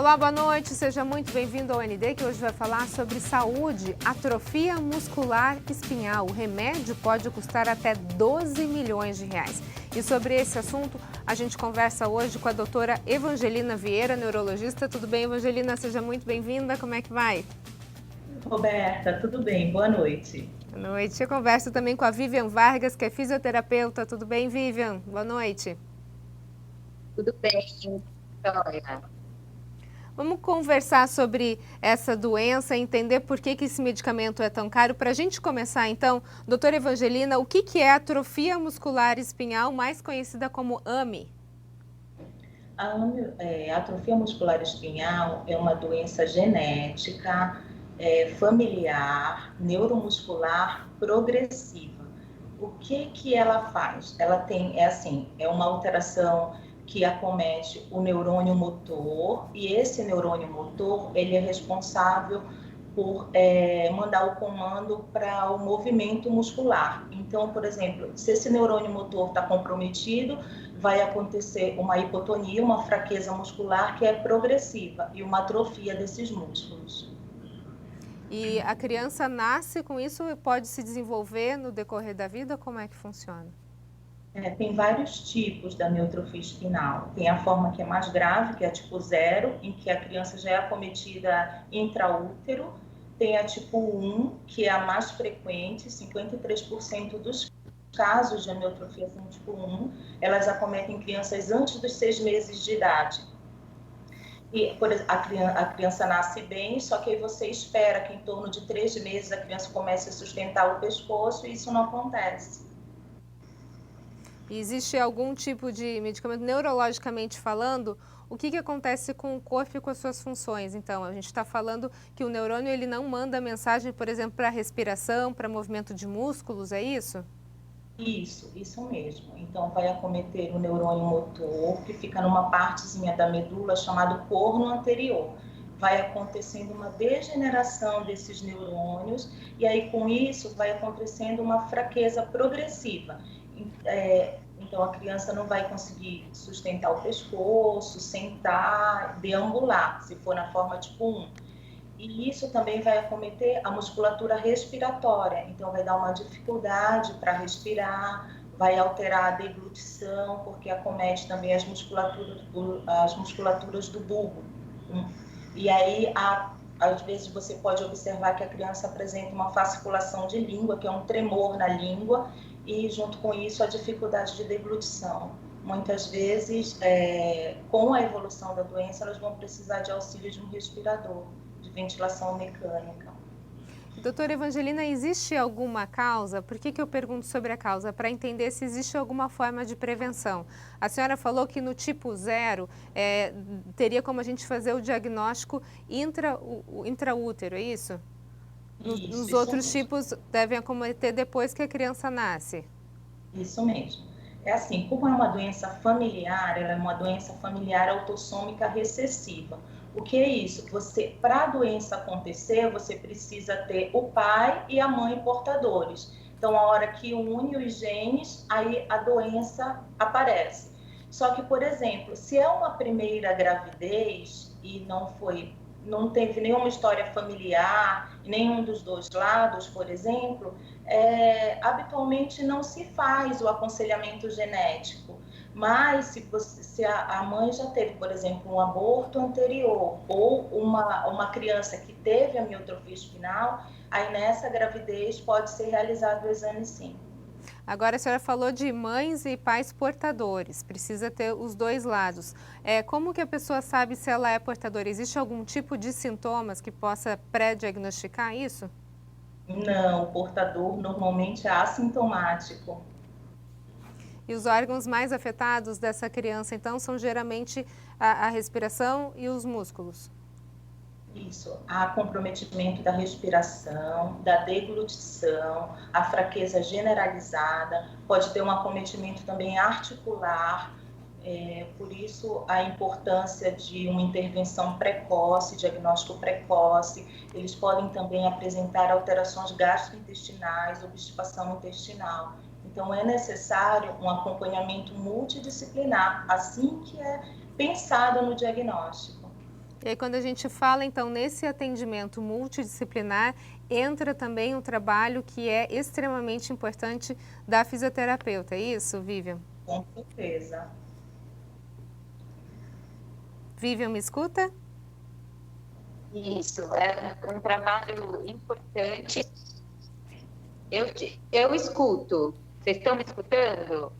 Olá, boa noite, seja muito bem-vindo ao ND, que hoje vai falar sobre saúde, atrofia muscular espinhal. O remédio pode custar até 12 milhões de reais. E sobre esse assunto, a gente conversa hoje com a doutora Evangelina Vieira, neurologista. Tudo bem, Evangelina? Seja muito bem-vinda. Como é que vai? Roberta, tudo bem? Boa noite. Boa noite. Eu converso também com a Vivian Vargas, que é fisioterapeuta. Tudo bem, Vivian? Boa noite. Tudo bem, Vitória? Vamos conversar sobre essa doença, entender por que esse medicamento é tão caro. Para a gente começar, então, doutora Evangelina, o que é atrofia muscular espinhal, mais conhecida como AME? A atrofia muscular espinhal é uma doença genética, familiar, neuromuscular progressiva. O que ela faz? Ela tem, é uma alteração que acomete o neurônio motor, e esse neurônio motor, ele é responsável por mandar o comando para o movimento muscular. Então, por exemplo, se esse neurônio motor está comprometido, vai acontecer uma hipotonia, uma fraqueza muscular que é progressiva e uma atrofia desses músculos. E a criança nasce com isso e pode se desenvolver no decorrer da vida? Como é que funciona? Tem vários tipos da miotrofia espinal. Tem a forma que é mais grave, que é a tipo 0, em que a criança já é acometida intraútero. Tem a tipo 1, que é a mais frequente, 53% dos casos de amiotrofia são tipo 1, elas acometem crianças antes dos 6 meses de idade. E a criança nasce bem, só que aí você espera que em torno de 3 meses a criança comece a sustentar o pescoço, e isso não acontece. E existe algum tipo de medicamento, neurologicamente falando, o que acontece com o corpo e com as suas funções? Então, a gente está falando que o neurônio ele não manda mensagem, por exemplo, para respiração, para movimento de músculos, é isso? Isso mesmo. Então, vai acometer o neurônio motor, que fica numa partezinha da medula chamada corno anterior. Vai acontecendo uma degeneração desses neurônios, e aí com isso vai acontecendo uma fraqueza progressiva. Então, a criança não vai conseguir sustentar o pescoço, sentar, deambular, se for na forma tipo 1. E isso também vai acometer a musculatura respiratória, então vai dar uma dificuldade para respirar, vai alterar a deglutição, porque acomete também as musculaturas do bulbo. E aí, às vezes, você pode observar que a criança apresenta uma fasciculação de língua, que é um tremor na língua, e junto com isso a dificuldade de deglutição. Muitas vezes, com a evolução da doença, elas vão precisar de auxílio de um respirador, de ventilação mecânica. Doutora Evangelina, existe alguma causa? Por que eu pergunto sobre a causa? Para entender se existe alguma forma de prevenção. A senhora falou que no tipo 0 teria como a gente fazer o diagnóstico intraútero, é isso? Nos outros mesmo. tipos devem acometer depois que a criança nasce. Isso mesmo. É assim, como é uma doença familiar, ela é uma doença familiar autossômica recessiva. O que é isso? Para a doença acontecer, você precisa ter o pai e a mãe portadores. Então, a hora que une os genes, aí a doença aparece. Só que, por exemplo, se é uma primeira gravidez e não teve nenhuma história familiar, nenhum dos dois lados, por exemplo, habitualmente não se faz o aconselhamento genético. Mas se a mãe já teve, por exemplo, um aborto anterior ou uma criança que teve amiotrofia espinal, aí nessa gravidez pode ser realizado o exame sim. Agora a senhora falou de mães e pais portadores, precisa ter os dois lados. Como que a pessoa sabe se ela é portadora? Existe algum tipo de sintomas que possa pré-diagnosticar isso? Não, o portador normalmente é assintomático. E os órgãos mais afetados dessa criança, então, são geralmente a respiração e os músculos? Isso, há comprometimento da respiração, da deglutição, a fraqueza generalizada, pode ter um acometimento também articular, por isso a importância de uma intervenção precoce, diagnóstico precoce. Eles podem também apresentar alterações gastrointestinais, obstipação intestinal. Então é necessário um acompanhamento multidisciplinar, assim que é pensado no diagnóstico. E aí, quando a gente fala, então, nesse atendimento multidisciplinar, entra também um trabalho que é extremamente importante da fisioterapeuta, é isso, Vivian? Com certeza. Vivian, me escuta? Isso, é um trabalho importante. Eu escuto. Vocês estão me escutando?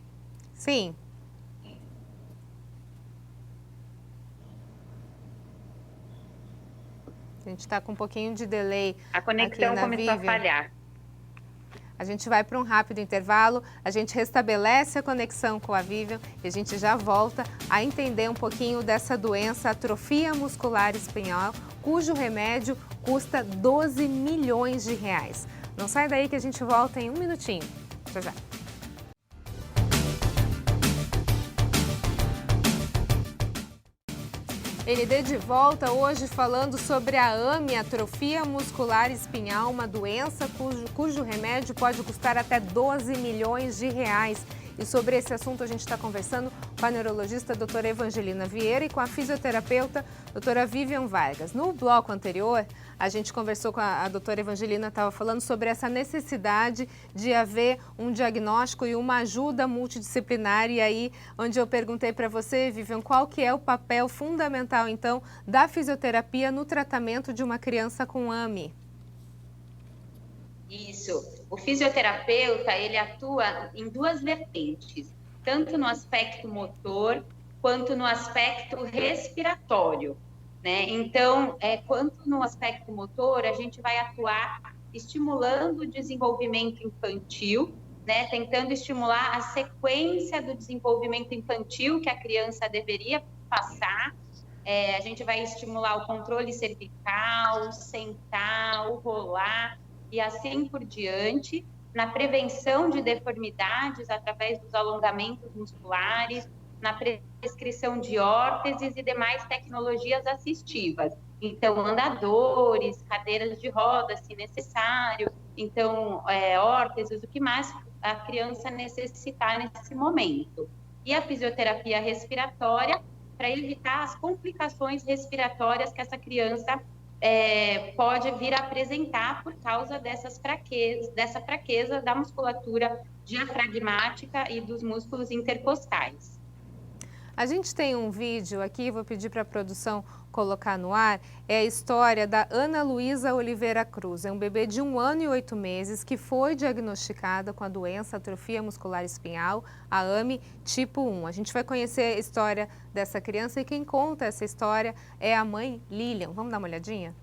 Sim. A gente está com um pouquinho de delay. A conexão começou a falhar. A gente vai para um rápido intervalo, a gente restabelece a conexão com a Vivian e a gente já volta a entender um pouquinho dessa doença, atrofia muscular espinhal, cujo remédio custa 12 milhões de reais. Não sai daí que a gente volta em um minutinho. Já já. ND de volta hoje falando sobre a AME, atrofia muscular espinhal, uma doença cujo remédio pode custar até 12 milhões de reais. E sobre esse assunto a gente está conversando com a neurologista doutora Evangelina Vieira e com a fisioterapeuta doutora Vivian Vargas. No bloco anterior, a gente conversou com a doutora Evangelina, estava falando sobre essa necessidade de haver um diagnóstico e uma ajuda multidisciplinar. E aí, onde eu perguntei para você, Vivian, qual que é o papel fundamental, então, da fisioterapia no tratamento de uma criança com AME? Isso. O fisioterapeuta, ele atua em duas vertentes, tanto no aspecto motor quanto no aspecto respiratório, né? Então, quanto no aspecto motor, a gente vai atuar estimulando o desenvolvimento infantil, né? Tentando estimular a sequência do desenvolvimento infantil que a criança deveria passar. A gente vai estimular o controle cervical, sentar, o rolar, e assim por diante, na prevenção de deformidades através dos alongamentos musculares, na prescrição de órteses e demais tecnologias assistivas. Então, andadores, cadeiras de rodas, se necessário, então, órteses, o que mais a criança necessitar nesse momento. E a fisioterapia respiratória, para evitar as complicações respiratórias que essa criança pode vir a apresentar por causa dessa fraqueza da musculatura diafragmática e dos músculos intercostais. A gente tem um vídeo aqui, vou pedir para a produção colocar no ar, é a história da Ana Luísa Oliveira Cruz. É um bebê de 1 ano e 8 meses que foi diagnosticada com a doença atrofia muscular espinhal, a AME tipo 1. A gente vai conhecer a história dessa criança e quem conta essa história é a mãe Lilian. Vamos dar uma olhadinha?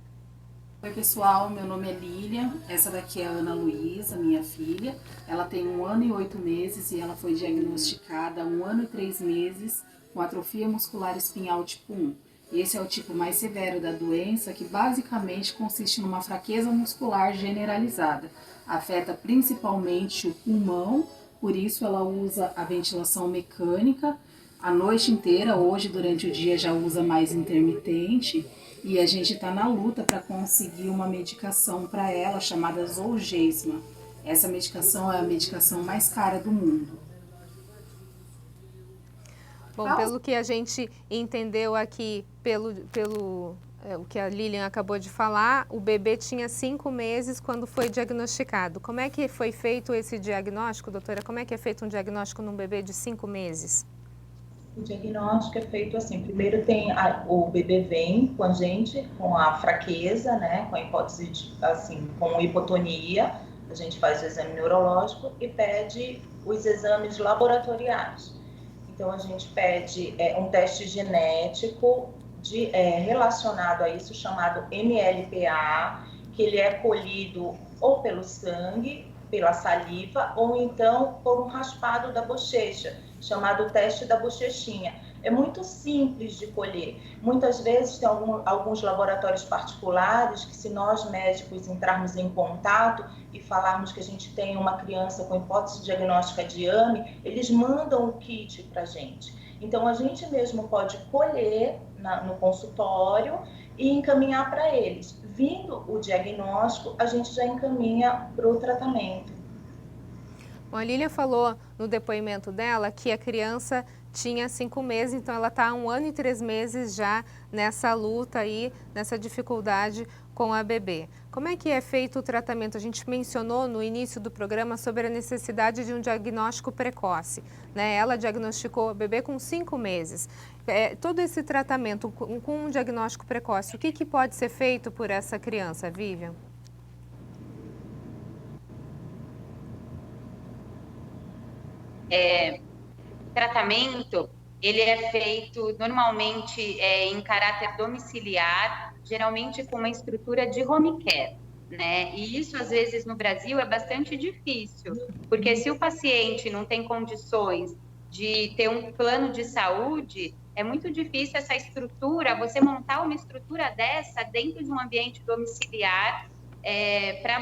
Oi pessoal, meu nome é Lilian, essa daqui é a Ana Luísa, minha filha. Ela tem 1 ano e 8 meses e ela foi diagnosticada há 1 ano e 3 meses com atrofia muscular espinhal tipo 1. Esse é o tipo mais severo da doença, que basicamente consiste numa fraqueza muscular generalizada. Afeta principalmente o pulmão, por isso ela usa a ventilação mecânica a noite inteira. Hoje, durante o dia, já usa mais intermitente. E a gente está na luta para conseguir uma medicação para ela chamada Zolgensma. Essa medicação é a medicação mais cara do mundo. Bom, pelo que a gente entendeu aqui, o que a Lilian acabou de falar, o bebê tinha 5 meses quando foi diagnosticado. Como é que foi feito esse diagnóstico, doutora? Como é que é feito um diagnóstico num bebê de 5 meses? O diagnóstico é feito assim, primeiro o bebê vem com a gente com a fraqueza, né, com a hipótese de, assim, com hipotonia, a gente faz o exame neurológico e pede os exames laboratoriais. Então a gente pede um teste genético relacionado a isso, chamado MLPA, que ele é colhido ou pelo sangue, pela saliva, ou então por um raspado da bochecha, chamado teste da bochechinha. É muito simples de colher. Muitas vezes tem alguns laboratórios particulares que, se nós médicos entrarmos em contato e falarmos que a gente tem uma criança com hipótese diagnóstica de AME, eles mandam o kit para a gente. Então, a gente mesmo pode colher no consultório e encaminhar para eles. Vindo o diagnóstico, a gente já encaminha para o tratamento. Bom, a Lilian falou no depoimento dela que a criança tinha 5 meses, então ela está há 1 ano e 3 meses já nessa luta aí, nessa dificuldade com a bebê. Como é que é feito o tratamento? A gente mencionou no início do programa sobre a necessidade de um diagnóstico precoce, né? Ela diagnosticou a bebê com 5 meses. Todo esse tratamento com um diagnóstico precoce, o que pode ser feito por essa criança, Vivian? O tratamento, ele é feito normalmente em caráter domiciliar, geralmente com uma estrutura de home care, né? E isso, às vezes, no Brasil é bastante difícil, porque se o paciente não tem condições de ter um plano de saúde, é muito difícil essa estrutura, você montar uma estrutura dessa dentro de um ambiente domiciliar, para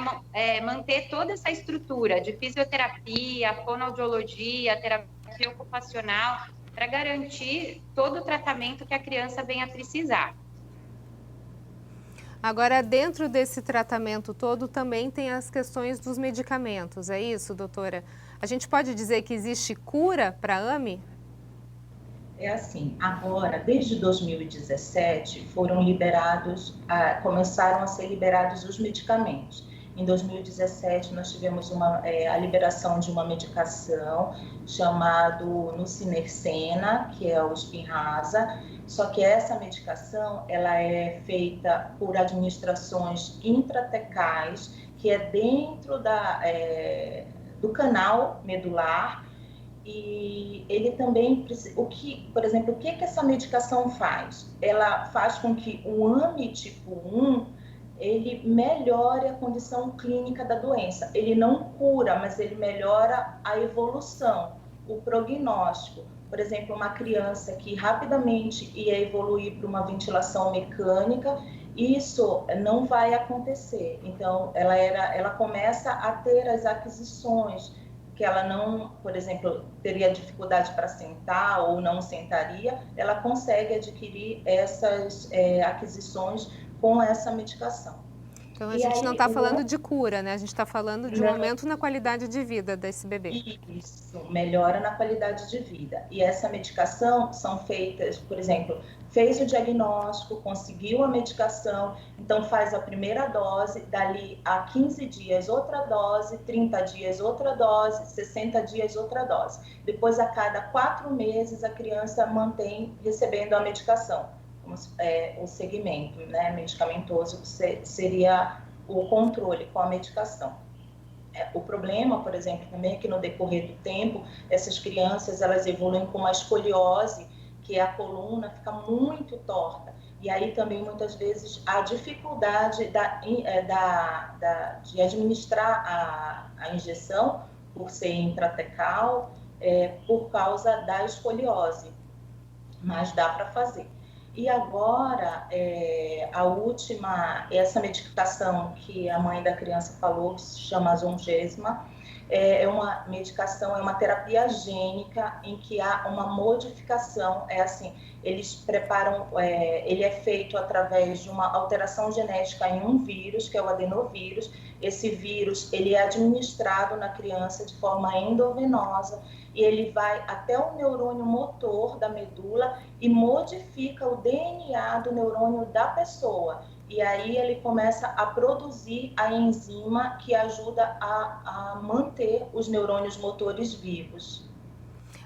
manter toda essa estrutura de fisioterapia, fonoaudiologia, terapia ocupacional, para garantir todo o tratamento que a criança venha precisar. Agora, dentro desse tratamento todo, também tem as questões dos medicamentos, é isso, doutora? A gente pode dizer que existe cura para a AME? É assim, agora, desde 2017, começaram a ser liberados os medicamentos. Em 2017, nós tivemos a liberação de uma medicação chamada Nusinersen, que é o Spinraza, só que essa medicação ela é feita por administrações intratecais, que é dentro do canal medular. E ele também, por exemplo, o que essa medicação faz? Ela faz com que o AME tipo 1, ele melhore a condição clínica da doença. Ele não cura, mas ele melhora a evolução, o prognóstico. Por exemplo, uma criança que rapidamente ia evoluir para uma ventilação mecânica, isso não vai acontecer. Então, ela começa a ter as aquisições, que ela não, por exemplo, teria dificuldade para sentar ou não sentaria, ela consegue adquirir essas aquisições com essa medicação. Então, a gente não está falando de cura, né? A gente está falando de um aumento na qualidade de vida desse bebê. Isso, melhora na qualidade de vida. E essa medicação são feitas, por exemplo, fez o diagnóstico, conseguiu a medicação, então faz a primeira dose, dali a 15 dias outra dose, 30 dias outra dose, 60 dias outra dose. Depois, a cada 4 meses, a criança mantém recebendo a medicação. O segmento, né, medicamentoso seria o controle com a medicação. O problema, por exemplo, também é que no decorrer do tempo, essas crianças elas evoluem com uma escoliose, que a coluna fica muito torta. E aí também, muitas vezes, a dificuldade de administrar a injeção, por ser intratecal, por causa da escoliose. Mas dá para fazer. E agora, essa medicação que a mãe da criança falou, que se chama Zolgensma, é uma medicação, é uma terapia gênica em que há uma modificação, eles preparam, ele é feito através de uma alteração genética em um vírus, que é o adenovírus. Esse vírus, ele é administrado na criança de forma endovenosa, e ele vai até o neurônio motor da medula e modifica o DNA do neurônio da pessoa. E aí ele começa a produzir a enzima que ajuda a manter os neurônios motores vivos.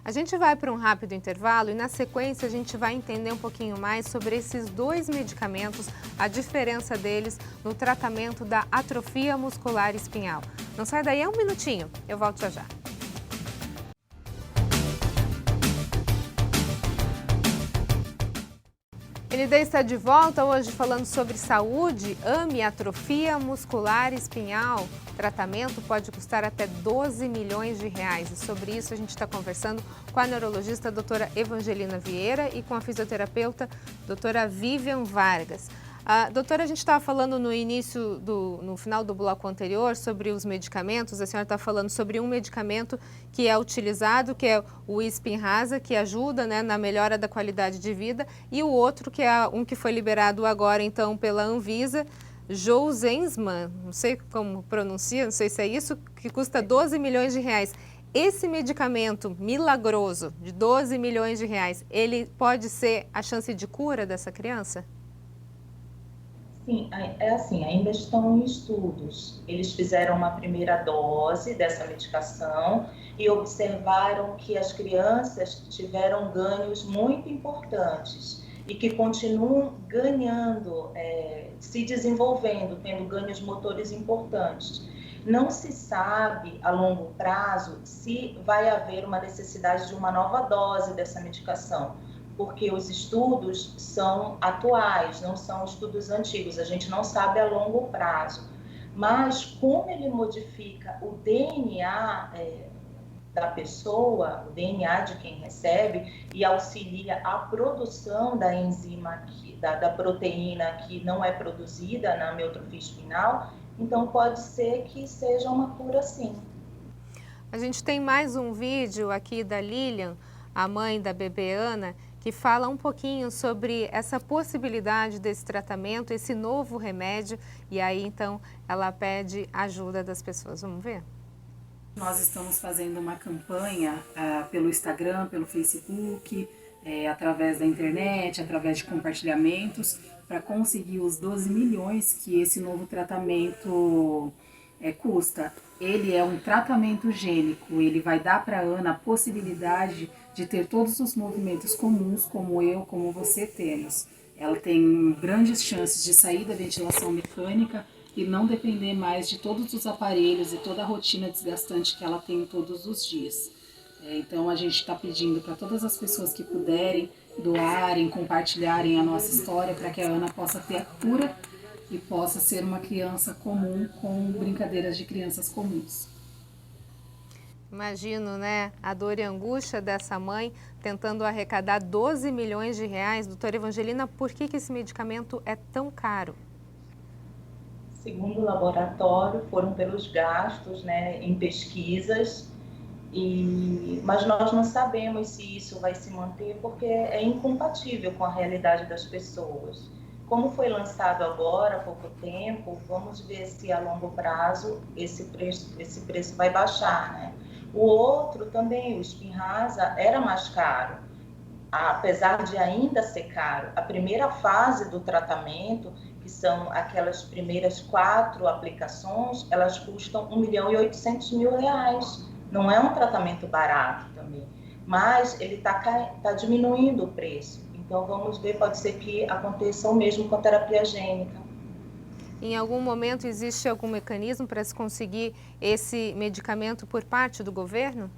A gente vai para um rápido intervalo e na sequência a gente vai entender um pouquinho mais sobre esses 2 medicamentos, a diferença deles no tratamento da atrofia muscular espinhal. Não sai daí, um minutinho, eu volto já já. ND está de volta hoje falando sobre saúde, AME, atrofia muscular espinhal. Tratamento pode custar até 12 milhões de reais. E sobre isso a gente está conversando com a neurologista doutora Evangelina Vieira e com a fisioterapeuta doutora Vivian Vargas. Doutora, a gente estava falando no final do bloco anterior sobre os medicamentos. A senhora está falando sobre um medicamento que é utilizado, que é o Spinraza, que ajuda, né, na melhora da qualidade de vida, e o outro que é um que foi liberado agora então pela Anvisa, Zolgensma, não sei como pronuncia, não sei se é isso, que custa 12 milhões de reais. Esse medicamento milagroso de 12 milhões de reais, ele pode ser a chance de cura dessa criança? Sim, é assim, ainda estão em estudos. Eles fizeram uma primeira dose dessa medicação e observaram que as crianças tiveram ganhos muito importantes e que continuam ganhando, se desenvolvendo, tendo ganhos motores importantes. Não se sabe a longo prazo se vai haver uma necessidade de uma nova dose dessa medicação, porque os estudos são atuais, não são estudos antigos, a gente não sabe a longo prazo. Mas como ele modifica o DNA da pessoa, o DNA de quem recebe, e auxilia a produção da enzima, da proteína que não é produzida na amiotrofia espinhal, então pode ser que seja uma cura sim. A gente tem mais um vídeo aqui da Lilian, a mãe da bebê Ana, que fala um pouquinho sobre essa possibilidade desse tratamento, esse novo remédio, e aí então ela pede ajuda das pessoas. Vamos ver? Nós estamos fazendo uma campanha pelo Instagram, pelo Facebook, através da internet, através de compartilhamentos, para conseguir os 12 milhões que esse novo tratamento custa. Ele é um tratamento gênico, ele vai dar para a Ana a possibilidade de ter todos os movimentos comuns, como eu, como você temos. Ela tem grandes chances de sair da ventilação mecânica e não depender mais de todos os aparelhos e toda a rotina desgastante que ela tem todos os dias. Então a gente está pedindo para todas as pessoas que puderem doarem, compartilharem a nossa história para que a Ana possa ter a cura e possa ser uma criança comum com brincadeiras de crianças comuns. Imagino, né, a dor e a angústia dessa mãe tentando arrecadar 12 milhões de reais. Doutora Evangelina, por que esse medicamento é tão caro? Segundo o laboratório, foram pelos gastos, né, em pesquisas, mas nós não sabemos se isso vai se manter porque é incompatível com a realidade das pessoas. Como foi lançado agora há pouco tempo, vamos ver se a longo prazo esse preço vai baixar, né? O outro também, o Spinraza, era mais caro, apesar de ainda ser caro. A primeira fase do tratamento, que são aquelas primeiras 4 aplicações, elas custam R$1.800.000. Não é um tratamento barato também, mas ele tá diminuindo o preço. Então vamos ver, pode ser que aconteça o mesmo com a terapia gênica. Em algum momento existe algum mecanismo para se conseguir esse medicamento por parte do governo?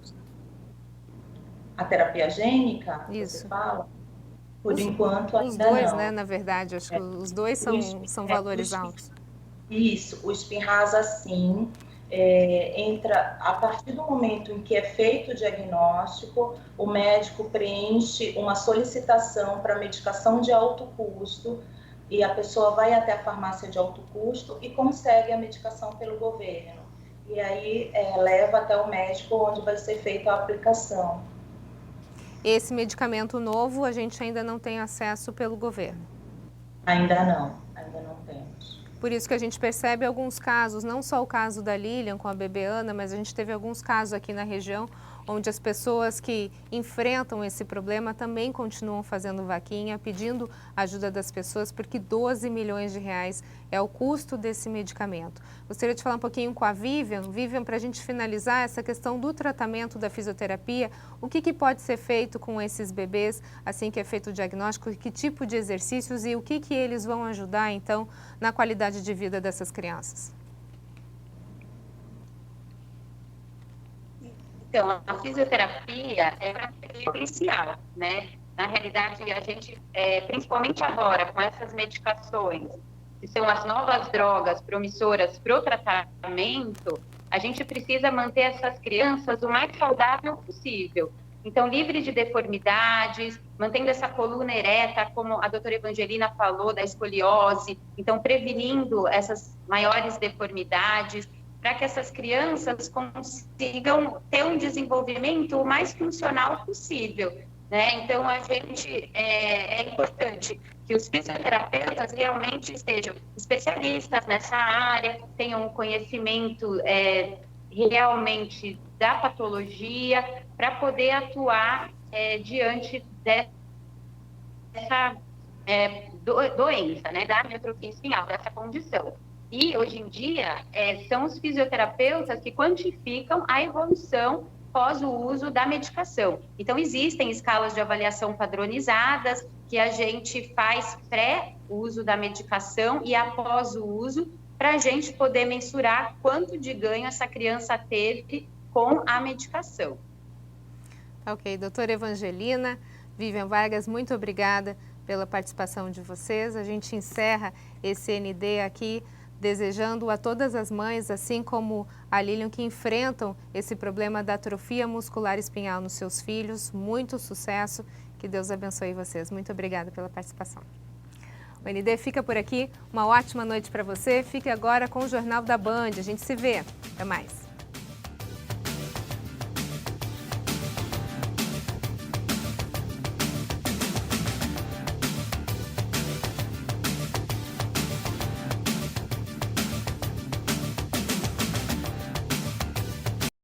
A terapia gênica, isso. Você fala? Por enquanto ainda não. Os dois, né, na verdade, acho que os dois são valores altos. Isso, o Spinraza sim, entra a partir do momento em que é feito o diagnóstico, o médico preenche uma solicitação para medicação de alto custo e a pessoa vai até a farmácia de alto custo e consegue a medicação pelo governo. E aí leva até o médico onde vai ser feita a aplicação. Esse medicamento novo a gente ainda não tem acesso pelo governo? Ainda não temos. Por isso que a gente percebe alguns casos, não só o caso da Lilian com a bebê Ana, mas a gente teve alguns casos aqui na região onde as pessoas que enfrentam esse problema também continuam fazendo vaquinha, pedindo ajuda das pessoas, porque 12 milhões de reais é o custo desse medicamento. Gostaria de falar um pouquinho com a Vivian. Vivian, para a gente finalizar essa questão do tratamento da fisioterapia, o que pode ser feito com esses bebês assim que é feito o diagnóstico, que tipo de exercícios e o que eles vão ajudar, então, na qualidade de vida dessas crianças? Então, a fisioterapia é essencial, né? Na realidade, a gente, principalmente agora, com essas medicações, que são as novas drogas promissoras para o tratamento, a gente precisa manter essas crianças o mais saudável possível. Então, livre de deformidades, mantendo essa coluna ereta, como a doutora Evangelina falou, da escoliose, então prevenindo essas maiores deformidades, para que essas crianças consigam ter um desenvolvimento o mais funcional possível, né? Então, a gente, é importante que os fisioterapeutas realmente estejam especialistas nessa área, tenham um conhecimento realmente da patologia, para poder atuar diante dessa doença, né, da amilotrofia espinhal, dessa condição. E, hoje em dia, são os fisioterapeutas que quantificam a evolução pós o uso da medicação. Então, existem escalas de avaliação padronizadas que a gente faz pré-uso da medicação e após o uso, para a gente poder mensurar quanto de ganho essa criança teve com a medicação. Ok, doutora Evangelina, Vivian Vargas, muito obrigada pela participação de vocês. A gente encerra esse ND aqui, desejando a todas as mães, assim como a Lilian, que enfrentam esse problema da atrofia muscular espinhal nos seus filhos, muito sucesso, que Deus abençoe vocês. Muito obrigada pela participação. O ND fica por aqui, uma ótima noite para você. Fique agora com o Jornal da Band, a gente se vê. Até mais.